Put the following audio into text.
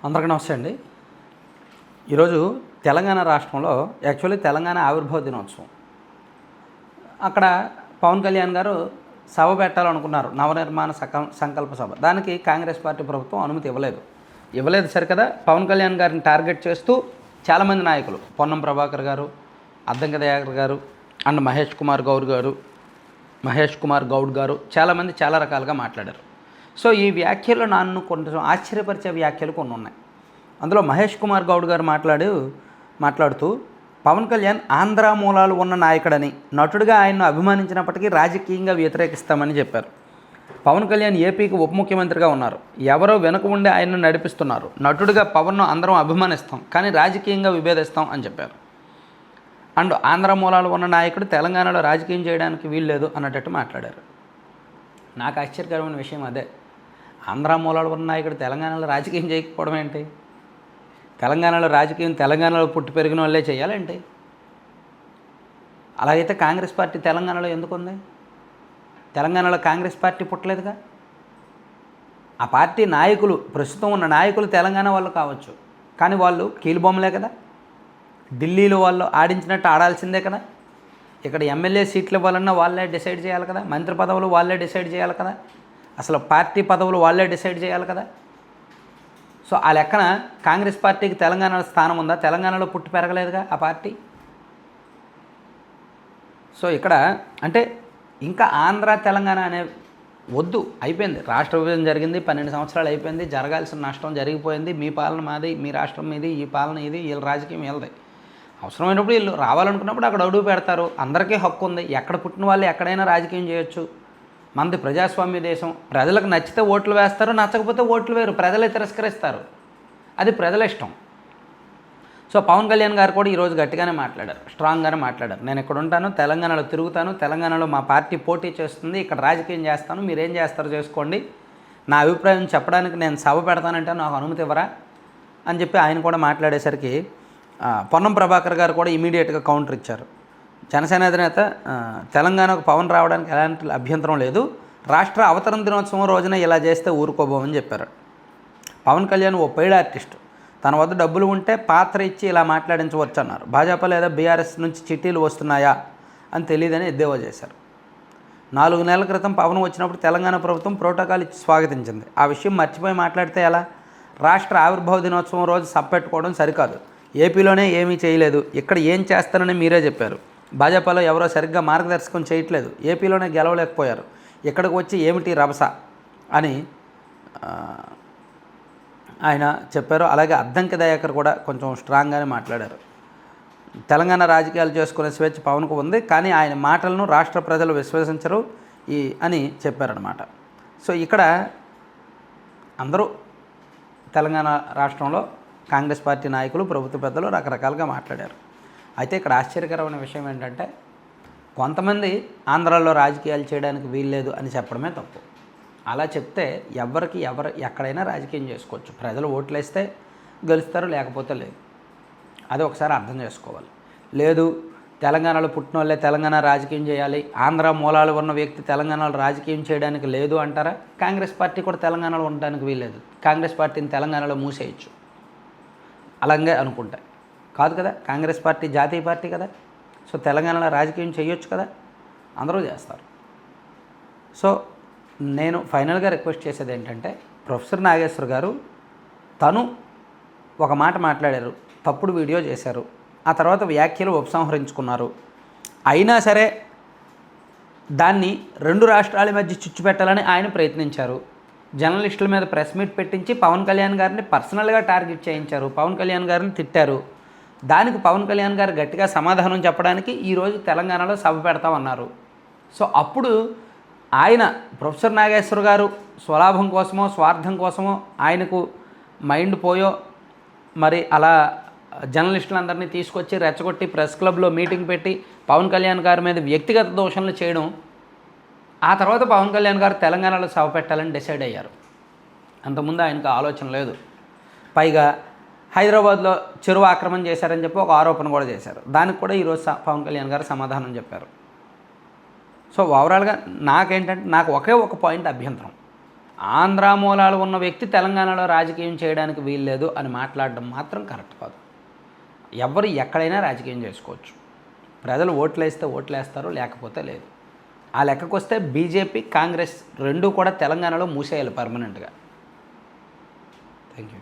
అందరికీ నమస్తే అండి. ఈరోజు తెలంగాణ రాష్ట్రంలో యాక్చువల్లీ తెలంగాణ ఆవిర్భావ దినోత్సవం. అక్కడ పవన్ కళ్యాణ్ గారు సభ పెట్టాలనుకున్నారు, నవనిర్మాణ సంకల్ప సభ. దానికి కాంగ్రెస్ పార్టీ ప్రభుత్వం అనుమతి ఇవ్వలేదు సరికదా. పవన్ కళ్యాణ్ గారిని టార్గెట్ చేస్తూ చాలామంది నాయకులు, పొన్నం ప్రభాకర్ గారు, అద్దంకి దయాకర్ గారు అండ్ మహేష్ కుమార్ గౌడ్ గారు చాలామంది చాలా రకాలుగా మాట్లాడారు. సో ఈ వ్యాఖ్యలు నన్ను కొంచెం ఆశ్చర్యపరిచే వ్యాఖ్యలు కొన్ని ఉన్నాయి. అందులో మహేష్ కుమార్ గౌడ్ గారు మాట్లాడుతూ పవన్ కళ్యాణ్ ఆంధ్ర మూలాలు ఉన్న నాయకుడని, నటుడిగా ఆయన్ను అభిమానించినప్పటికీ రాజకీయంగా వ్యతిరేకిస్తామని చెప్పారు. పవన్ కళ్యాణ్ ఏపీకి ఉప ముఖ్యమంత్రిగా ఉన్నారు, ఎవరో వెనుక ఉండి ఆయన్ను నడిపిస్తున్నారు. నటుడిగా పవన్ను అందరం అభిమానిస్తాం, కానీ రాజకీయంగా విభేదిస్తాం అని చెప్పారు. అండ్ ఆంధ్ర మూలాలు ఉన్న నాయకుడు తెలంగాణలో రాజకీయం చేయడానికి వీల్లేదు అన్నట్టు మాట్లాడారు. నాకు ఆశ్చర్యకరమైన విషయం అదే. ఆంధ్ర మూలాలు ఉన్న నాయకుడు తెలంగాణలో రాజకీయం చేయకపోవడం ఏంటి? తెలంగాణలో రాజకీయం తెలంగాణలో పుట్టి పెరిగిన వాళ్ళే చేయాలేంటి? అలాగైతే కాంగ్రెస్ పార్టీ తెలంగాణలో ఎందుకు ఉంది? తెలంగాణలో కాంగ్రెస్ పార్టీ పుట్టలేదుగా. ఆ పార్టీ నాయకులు, ప్రస్తుతం ఉన్న నాయకులు తెలంగాణ వాళ్ళు కావచ్చు, కానీ వాళ్ళు కీలుబొమ్మలే కదా. ఢిల్లీలో వాళ్ళు ఆడించినట్టు ఆడాల్సిందే కదా. ఇక్కడ ఎమ్మెల్యే సీట్లు ఇవ్వాలన్నా వాళ్ళే డిసైడ్ చేయాలి కదా. మంత్రి పదవులు వాళ్ళే డిసైడ్ చేయాలి కదా. అసలు పార్టీ పదవులు వాళ్ళే డిసైడ్ చేయాలి కదా. సో ఆ లెక్కన కాంగ్రెస్ పార్టీకి తెలంగాణలో స్థానం ఉందా? తెలంగాణలో పుట్టి పెరగలేదుగా ఆ పార్టీ. సో ఇక్కడ అంటే ఇంకా ఆంధ్ర తెలంగాణ అనే వద్దు, అయిపోయింది. రాష్ట్ర విభజన జరిగింది, 12 సంవత్సరాలు అయిపోయింది. జరగాల్సిన నష్టం జరిగిపోయింది. మీ పాలన మాది, మీ రాష్ట్రం మీది, ఈ పాలన ఇది, వీళ్ళ రాజకీయం వీళ్ళది. అవసరమైనప్పుడు వీళ్ళు రావాలనుకున్నప్పుడు అక్కడ అడుగు పెడతారు. అందరికీ హక్కు ఉంది. ఎక్కడ పుట్టిన వాళ్ళు ఎక్కడైనా రాజకీయం చేయొచ్చు. మనది ప్రజాస్వామ్య దేశం. ప్రజలకు నచ్చితే ఓట్లు వేస్తారు, నచ్చకపోతే ఓట్లు వేరు, ప్రజలే తిరస్కరిస్తారు. అది ప్రజల ఇష్టం. సో పవన్ కళ్యాణ్ గారు కూడా ఈరోజు గట్టిగానే మాట్లాడారు, స్ట్రాంగ్గానే మాట్లాడారు. నేను ఇక్కడ ఉంటాను, తెలంగాణలో తిరుగుతాను, తెలంగాణలో మా పార్టీ పోటీ చేస్తుంది, ఇక్కడ రాజకీయం చేస్తాను, మీరేం చేస్తారో చేసుకోండి, నా అభిప్రాయం చెప్పడానికి నేను సభ పెడతానంటే నాకు అనుమతి ఇవ్వరా అని చెప్పి ఆయన కూడా మాట్లాడేసరికి పొన్నం ప్రభాకర్ గారు కూడా ఇమీడియట్గా కౌంటర్ ఇచ్చారు. జనసేన అధినేత తెలంగాణకు పవన్ రావడానికి ఎలాంటి అభ్యంతరం లేదు, రాష్ట్ర అవతరణ దినోత్సవం రోజున ఇలా చేస్తే ఊరుకోబోమని చెప్పారు. పవన్ కళ్యాణ్ ఓ పెయిడ్ ఆర్టిస్ట్, తన వద్ద డబ్బులు ఉంటే పాత్ర ఇచ్చి ఇలా మాట్లాడించవచ్చు అన్నారు. భాజపా లేదా బీఆర్ఎస్ నుంచి చిట్టీలు వస్తున్నాయా అని తెలియదని ఎద్దేవా చేశారు. 4 నెలల క్రితం పవన్ వచ్చినప్పుడు తెలంగాణ ప్రభుత్వం ప్రోటోకాల్ ఇచ్చి స్వాగతించింది. ఆ విషయం మర్చిపోయి మాట్లాడితే ఎలా? రాష్ట్ర ఆవిర్భావ దినోత్సవం రోజు సప్పెట్టుకోవడం సరికాదు. ఏపీలోనే ఏమీ చేయలేదు, ఇక్కడ ఏం చేస్తారని మీరే చెప్పారు. భాజపాలో ఎవరో సరిగ్గా మార్గదర్శకం చేయట్లేదు, ఏపీలోనే గెలవలేకపోయారు, ఇక్కడికి వచ్చి ఏమిటి రభస అని ఆయన చెప్పారు. అలాగే అద్దంకి దయాకర్ కూడా కొంచెం స్ట్రాంగ్గానే మాట్లాడారు. తెలంగాణ రాజకీయాలు చేసుకునే స్వేచ్ఛ పవన్కు ఉంది, కానీ ఆయన మాటలను రాష్ట్ర ప్రజలు విశ్వసించరు అని చెప్పారనమాట. సో ఇక్కడ అందరూ తెలంగాణ రాష్ట్రంలో కాంగ్రెస్ పార్టీ నాయకులు, ప్రభుత్వ పెద్దలు రకరకాలుగా మాట్లాడారు. అయితే ఇక్కడ ఆశ్చర్యకరమైన విషయం ఏంటంటే, కొంతమంది ఆంధ్రాలో రాజకీయాలు చేయడానికి వీల్లేదు అని చెప్పడమే తప్పు. అలా చెప్తే ఎవరు ఎక్కడైనా రాజకీయం చేసుకోవచ్చు. ప్రజలు ఓట్లు వేస్తే గెలుస్తారు, లేకపోతే లేదు. అది ఒకసారి అర్థం చేసుకోవాలి. లేదు తెలంగాణలో పుట్టిన వాళ్ళే తెలంగాణ రాజకీయం చేయాలి, ఆంధ్ర మూలాలు ఉన్న వ్యక్తి తెలంగాణలో రాజకీయం చేయడానికి లేదు అంటారా? కాంగ్రెస్ పార్టీ కూడా తెలంగాణలో ఉండడానికి వీల్లేదు. కాంగ్రెస్ పార్టీని తెలంగాణలో మూసేయచ్చు అలాగే అనుకుంటా. కాదు కదా, కాంగ్రెస్ పార్టీ జాతీయ పార్టీ కదా. సో తెలంగాణలో రాజకీయం చేయొచ్చు కదా, అందరూ చేస్తారు. సో నేను ఫైనల్గా రిక్వెస్ట్ చేసేది ఏంటంటే, ప్రొఫెసర్ నాగేశ్వర్ గారు తను ఒక మాట మాట్లాడారు, తప్పుడు వీడియో చేశారు, ఆ తర్వాత వ్యాఖ్యలు ఉపసంహరించుకున్నారు. అయినా సరే దాన్ని 2 రాష్ట్రాల మధ్య చిచ్చు పెట్టాలని ఆయన ప్రయత్నించారు. జర్నలిస్టుల మీద ప్రెస్ మీట్ పెట్టించి పవన్ కళ్యాణ్ గారిని పర్సనల్గా టార్గెట్ చేయించారు, పవన్ కళ్యాణ్ గారిని తిట్టారు. దానికి పవన్ కళ్యాణ్ గారు గట్టిగా సమాధానం చెప్పడానికి ఈరోజు తెలంగాణలో సభ పెడతామన్నారు. సో అప్పుడు ఆయన ప్రొఫెసర్ నాగేశ్వర్ గారు స్వలాభం కోసమో స్వార్థం కోసమో ఆయనకు మైండ్ పోయో మరి అలా జర్నలిస్టులందరినీ తీసుకొచ్చి రెచ్చగొట్టి ప్రెస్ క్లబ్లో మీటింగ్ పెట్టి పవన్ కళ్యాణ్ గారి మీద వ్యక్తిగత దోషణలు చేయడం, ఆ తర్వాత పవన్ కళ్యాణ్ గారు తెలంగాణలో సభ పెట్టాలని డిసైడ్ అయ్యారు. అంతకుముందు ఆయనకు ఆలోచన లేదు. పైగా హైదరాబాద్లో చెరువు ఆక్రమణ చేశారని చెప్పి ఒక ఆరోపణ కూడా చేశారు. దానికి కూడా ఈరోజు పవన్ కళ్యాణ్ గారు సమాధానం చెప్పారు. సో ఓవరాల్గా నాకేంటంటే, నాకు ఒకే ఒక పాయింట్ అభ్యంతరం. ఆంధ్ర మూలాలు ఉన్న వ్యక్తి తెలంగాణలో రాజకీయం చేయడానికి వీల్లేదు అని మాట్లాడడం మాత్రం కరెక్ట్ కాదు. ఎవరు ఎక్కడైనా రాజకీయం చేసుకోవచ్చు. ప్రజలు ఓట్లేస్తే ఓట్లేస్తారు, లేకపోతే లేదు. ఆ లెక్కకు వస్తే బీజేపీ, కాంగ్రెస్ రెండూ కూడా తెలంగాణలో మూసేయాలి పర్మనెంట్గా. Thank you.